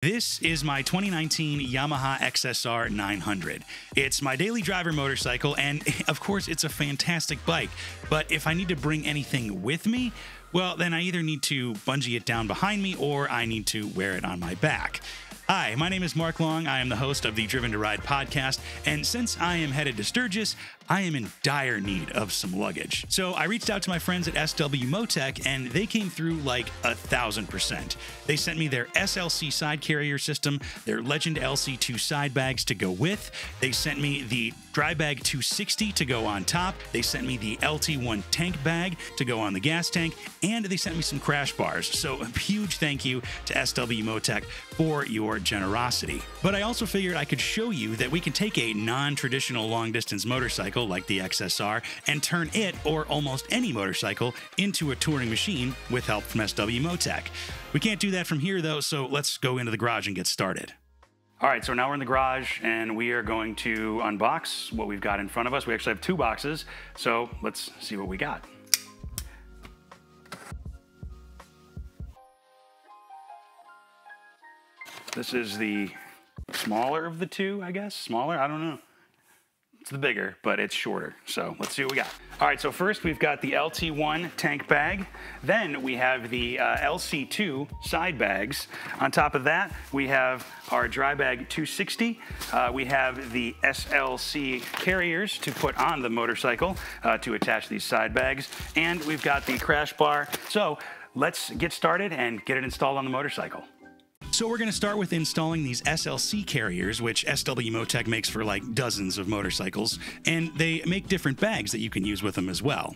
This is my 2019 Yamaha XSR900. It's my daily driver motorcycle, and of course, it's a fantastic bike. But if I need to bring anything with me, well, then I either need to bungee it down behind me or I need to wear it on my back. Hi, my name is Mark Long. I am the host of the Driven to Ride podcast, and since I am headed to Sturgis, I am in dire need of some luggage. So I reached out to my friends at SW-Motech, and they came through like 1,000%. They sent me their SLC Side Carrier System, their Legend LC2 side bags to go with. They sent me the Drybag 260 to go on top. They sent me the LT1 tank bag to go on the gas tank, and they sent me some crash bars. So a huge thank you to SW-Motech for your generosity. But I also figured I could show you that we can take a non-traditional long-distance motorcycle like the XSR and turn it, or almost any motorcycle, into a touring machine with help from SW-Motech. We can't do that from here though, so let's go into the garage and get started. All right, so now we're in the garage and we are going to unbox what we've got in front of us. We actually have two boxes, so let's see what we got. This is the smaller of the two, I guess. Smaller? I don't know. It's the bigger, but it's shorter. So let's see what we got. All right, so first we've got the LT1 tank bag. Then we have the LC2 side bags. On top of that, we have our Drybag 260. We have the SLC carriers to put on the motorcycle to attach these side bags. And we've got the crash bar. So let's get started and get it installed on the motorcycle. So we're going to start with installing these SLC carriers, which SW-Motech makes for like dozens of motorcycles, and they make different bags that you can use with them as well.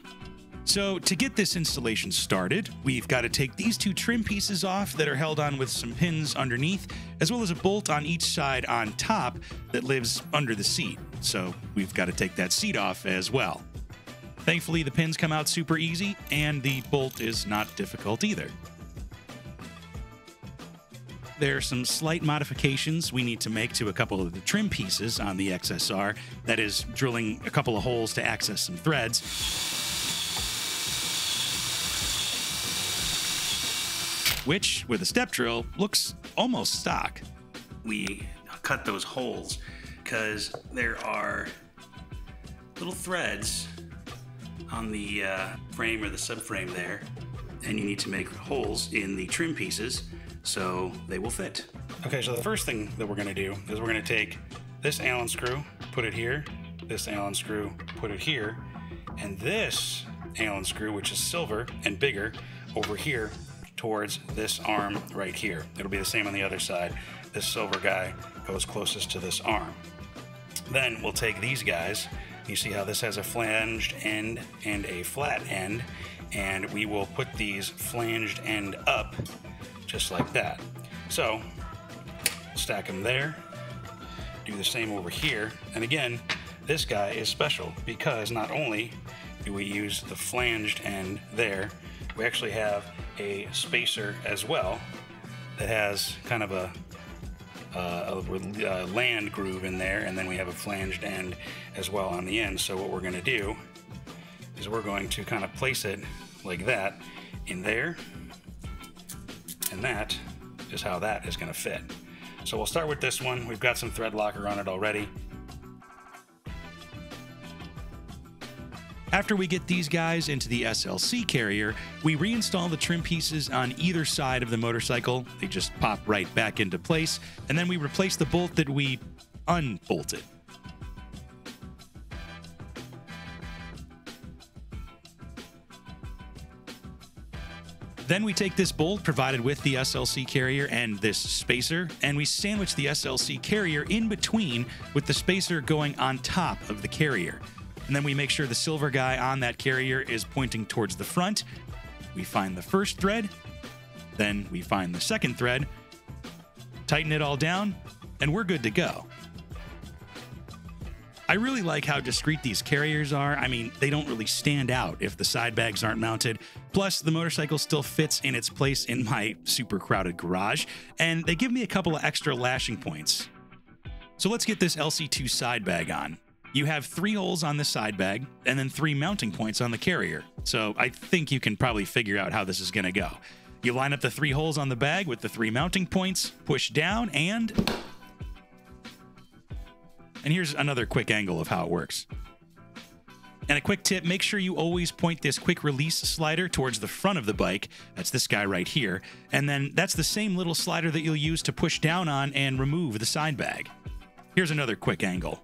So to get this installation started, we've got to take these two trim pieces off that are held on with some pins underneath, as well as a bolt on each side on top that lives under the seat. So we've got to take that seat off as well. Thankfully, the pins come out super easy, and the bolt is not difficult either. There are some slight modifications we need to make to a couple of the trim pieces on the XSR, that is, drilling a couple of holes to access some threads. Which, with a step drill, looks almost stock. We cut those holes because there are little threads on the frame or the subframe there, and you need to make holes in the trim pieces so they will fit. Okay, so the first thing that we're gonna do is we're gonna take this Allen screw, put it here, this Allen screw, put it here, and this Allen screw, which is silver and bigger, over here towards this arm right here. It'll be the same on the other side. This silver guy goes closest to this arm. Then we'll take these guys. You see how this has a flanged end and a flat end, and we will put these flanged end up just like that. So stack them there, do the same over here, and again, this guy is special because not only do we use the flanged end there, we actually have a spacer as well that has kind of a land groove in there, and then we have a flanged end as well on the end. So what we're going to do is we're going to kind of place it like that in there, and that is how that is going to fit. So we'll start with this one. We've got some thread locker on it already. After we get these guys into the SLC carrier, we reinstall the trim pieces on either side of the motorcycle. They just pop right back into place, and then we replace the bolt that we unbolted. Then we take this bolt provided with the SLC carrier and this spacer, and we sandwich the SLC carrier in between with the spacer going on top of the carrier. And then we make sure the silver guy on that carrier is pointing towards the front. We find the first thread, then we find the second thread, tighten it all down, and we're good to go. I really like how discreet these carriers are. I mean, they don't really stand out if the side bags aren't mounted. Plus, the motorcycle still fits in its place in my super crowded garage, and they give me a couple of extra lashing points. So let's get this LC2 side bag on. You have 3 holes on the side bag, and then 3 mounting points on the carrier. So I think you can probably figure out how this is gonna go. You line up the 3 holes on the bag with the 3 mounting points, push down, and here's another quick angle of how it works. And a quick tip, make sure you always point this quick release slider towards the front of the bike. That's this guy right here. And then that's the same little slider that you'll use to push down on and remove the side bag. Here's another quick angle.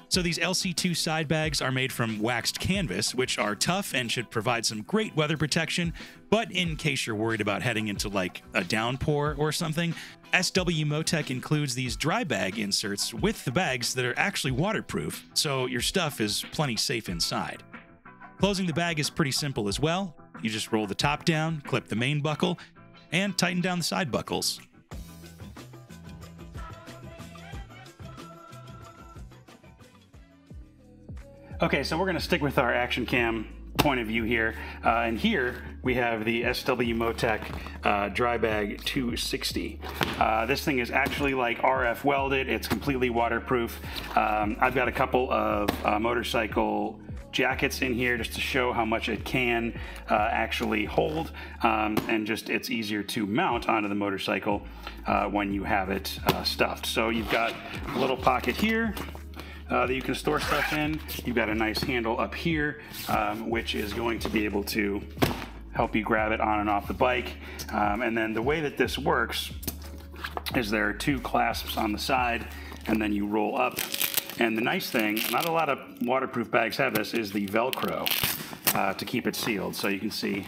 So these LC2 side bags are made from waxed canvas, which are tough and should provide some great weather protection. But in case you're worried about heading into like a downpour or something, SW-Motech includes these dry bag inserts with the bags that are actually waterproof, so your stuff is plenty safe inside. Closing the bag is pretty simple as well. You just roll the top down, clip the main buckle, and tighten down the side buckles. Okay, so we're going to stick with our action cam point of view here. And here we have the SW-Motech Drybag 260. This thing is actually like RF welded. It's completely waterproof. I've got a couple of motorcycle jackets in here just to show how much it can actually hold, and just it's easier to mount onto the motorcycle when you have it stuffed. So you've got a little pocket here that you can store stuff in. You've got a nice handle up here, which is going to be able to help you grab it on and off the bike. And then the way that this works is there are 2 clasps on the side, and then you roll up. And the nice thing, not a lot of waterproof bags have this, is the Velcro to keep it sealed. So you can see,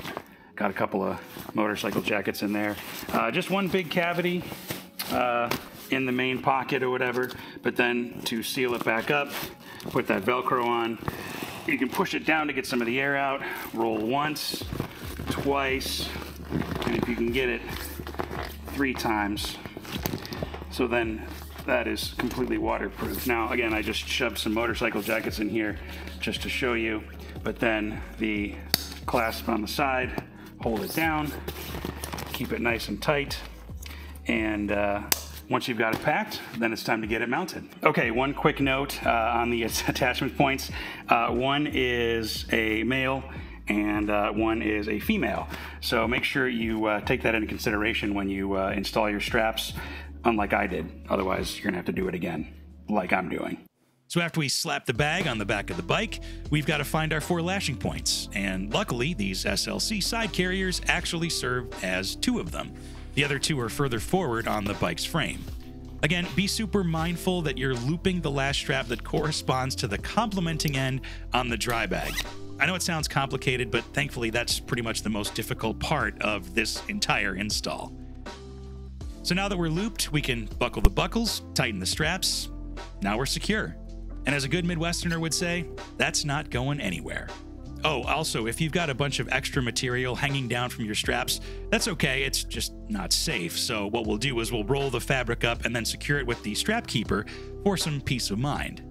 got a couple of motorcycle jackets in there. Just one big cavity in the main pocket or whatever, but then to seal it back up, put that Velcro on. You can push it down to get some of the air out, roll once, twice, and if you can get it 3 times. So then that is completely waterproof. Now, again, I just shoved some motorcycle jackets in here just to show you, but then the clasp on the side, hold it down, keep it nice and tight, and once you've got it packed, then it's time to get it mounted. Okay, one quick note on the attachment points. One is a male and one is a female. So make sure you take that into consideration when you install your straps, unlike I did. Otherwise, you're gonna have to do it again, like I'm doing. So after we slap the bag on the back of the bike, we've got to find our 4 lashing points. And luckily, these SLC side carriers actually serve as 2 of them. The other 2 are further forward on the bike's frame. Again, be super mindful that you're looping the lash strap that corresponds to the complementing end on the dry bag. I know it sounds complicated, but thankfully that's pretty much the most difficult part of this entire install. So now that we're looped, we can buckle the buckles, tighten the straps. Now we're secure. And as a good Midwesterner would say, that's not going anywhere. Oh, also, if you've got a bunch of extra material hanging down from your straps, that's okay, it's just not safe. So what we'll do is we'll roll the fabric up and then secure it with the strap keeper for some peace of mind.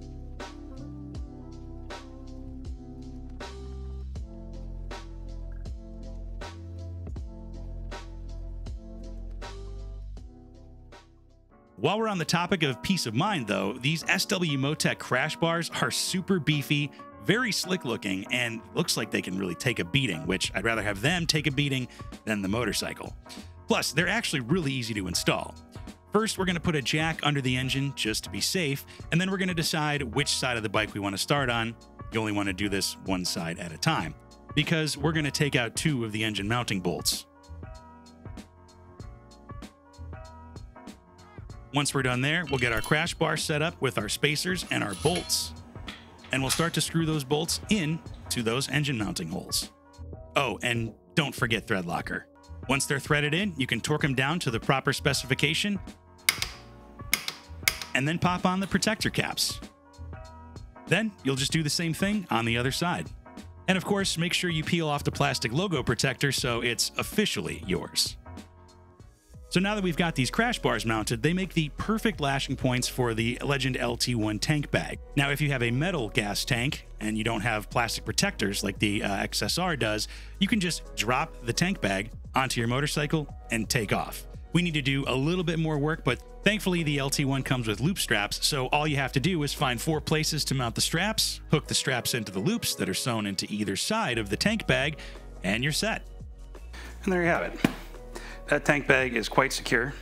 While we're on the topic of peace of mind, though, these SW-Motech crash bars are super beefy, very slick looking, and looks like they can really take a beating, which I'd rather have them take a beating than the motorcycle. Plus, they're actually really easy to install. First, we're going to put a jack under the engine just to be safe, and then we're going to decide which side of the bike we want to start on. You only want to do this one side at a time, because we're going to take out 2 of the engine mounting bolts. Once we're done there, we'll get our crash bar set up with our spacers and our bolts. And we'll start to screw those bolts in to those engine mounting holes. Oh, and don't forget thread locker. Once they're threaded in, you can torque them down to the proper specification and then pop on the protector caps. Then you'll just do the same thing on the other side. And of course, make sure you peel off the plastic logo protector so it's officially yours. So now that we've got these crash bars mounted, they make the perfect lashing points for the Legend LT1 tank bag. Now, if you have a metal gas tank and you don't have plastic protectors like the XSR does, you can just drop the tank bag onto your motorcycle and take off. We need to do a little bit more work, but thankfully the LT1 comes with loop straps, so all you have to do is find 4 places to mount the straps, hook the straps into the loops that are sewn into either side of the tank bag, and you're set. And there you have it. That tank bag is quite secure.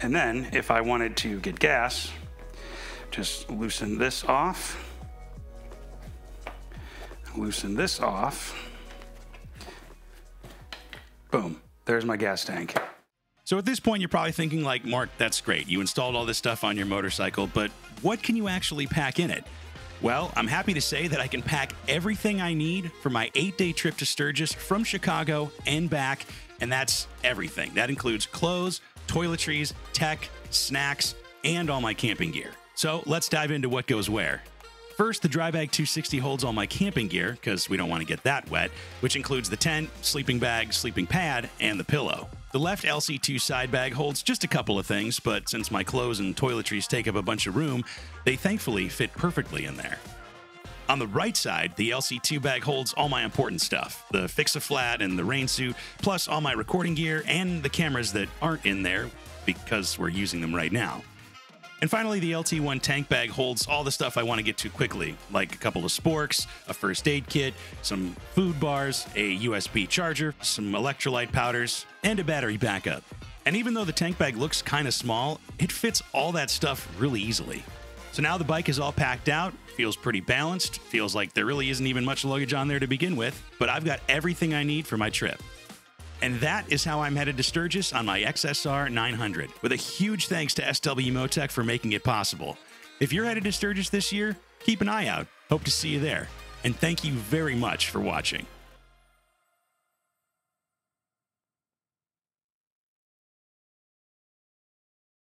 And then if I wanted to get gas, just loosen this off. Loosen this off. Boom, there's my gas tank. So at this point, you're probably thinking like, Mark, that's great. You installed all this stuff on your motorcycle, but what can you actually pack in it? Well, I'm happy to say that I can pack everything I need for my 8-day trip to Sturgis from Chicago and back, and that's everything. That includes clothes, toiletries, tech, snacks, and all my camping gear. So let's dive into what goes where. First, the Drybag 260 holds all my camping gear, because we don't want to get that wet, which includes the tent, sleeping bag, sleeping pad, and the pillow. The left LC2 side bag holds just a couple of things, but since my clothes and toiletries take up a bunch of room, they thankfully fit perfectly in there. On the right side, the LC2 bag holds all my important stuff, the Fix-A-Flat and the rain suit, plus all my recording gear and the cameras that aren't in there because we're using them right now. And finally, the LT1 tank bag holds all the stuff I want to get to quickly, like a couple of sporks, a first aid kit, some food bars, a USB charger, some electrolyte powders, and a battery backup. And even though the tank bag looks kind of small, it fits all that stuff really easily. So now the bike is all packed out, feels pretty balanced, feels like there really isn't even much luggage on there to begin with, but I've got everything I need for my trip. And that is how I'm headed to Sturgis on my XSR900, with a huge thanks to SW-Motech for making it possible. If you're headed to Sturgis this year, keep an eye out. Hope to see you there. And thank you very much for watching.